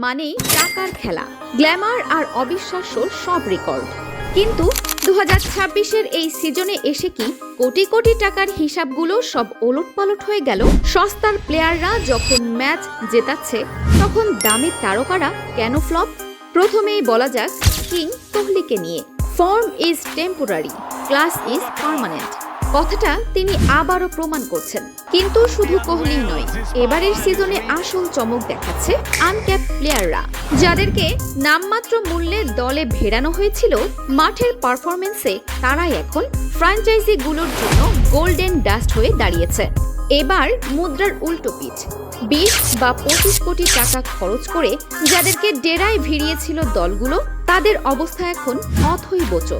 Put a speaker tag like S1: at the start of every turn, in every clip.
S1: মানেই টাকার খেলা, গ্ল্যামার আর অবিশ্বাস্য সব রেকর্ড। কিন্তু 2026-এর এই সিজনে এসে কি কোটি কোটি টাকার হিসাবগুলো সব ওলটপালট হয়ে গেল? সস্তার প্লেয়াররা যখন ম্যাচ জেতাচ্ছে, তখন দামি তারকারা কেন ফ্লপ? প্রথমেই বলা যাক কিং কোহলিকে নিয়ে। Form is temporary, class is permanent. কথাটা তিনি আবারও প্রমাণ করছেন। কিন্তু শুধু কোহলি নয়, এবারের সিজনে আসল চমক দেখাচ্ছে আনক্যাপ প্লেয়াররা, যাদেরকে নামমাত্র মূল্যে দলে ভেড়ানো হয়েছিল। মাঠের পারফরমেন্সে তারাই এখন ফ্র্যাঞ্চাইজিগুলোর জন্য গোল্ডেন ডাস্ট হয়ে দাঁড়িয়েছে। এবার মুদ্রার উল্টো পিঠ, 20 বা 25 কোটি টাকা খরচ করে যাদেরকে ডেরায় ভিড়িয়েছিল দলগুলো, তাদের অবস্থা এখন অথৈবচ।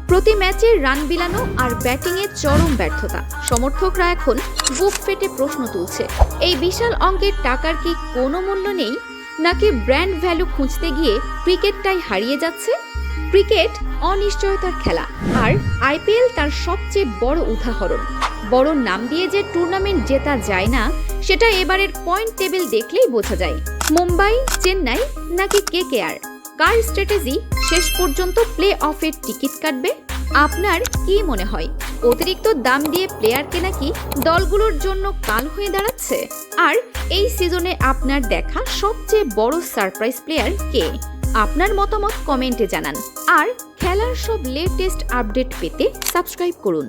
S1: প্রতি ম্যাচে রান বিলানো আর ব্যাটিংয়ে চরম ব্যর্থতা। সমর্থকরা এখন বুক ফেটে প্রশ্ন তুলছে, এই বিশাল অঙ্কের টাকার কি কোনো মূল্য নেই, নাকি ব্র্যান্ড ভ্যালু খুঁজতে গিয়ে ক্রিকেটটাই হারিয়ে যাচ্ছে? ক্রিকেট অনিশ্চয়তার খেলা, আর আইপিএল তার সবচেয়ে বড় উদাহরণ। বড় নাম দিয়ে যে টুর্নামেন্ট জেতা যায় না, সেটা এবারের পয়েন্ট টেবিল দেখলেই বোঝা যায়। মুম্বাই, চেন্নাই নাকি কেকেআর, কার স্ট্র্যাটেজি শেষ পর্যন্ত প্লে অফের টিকিট কাটবে? আপনার কি মনে হয়, অতিরিক্ত দাম দিয়ে প্লেয়ার কেনা কি দলগুলোর জন্য কাল হয়ে দাঁড়াচ্ছে? আর এই সিজনে আপনার দেখা সবচেয়ে বড় সারপ্রাইজ প্লেয়ার কে? আপনার মতামত কমেন্টে জানান। আর খেলার সব লেটেস্ট আপডেট পেতে সাবস্ক্রাইব করুন।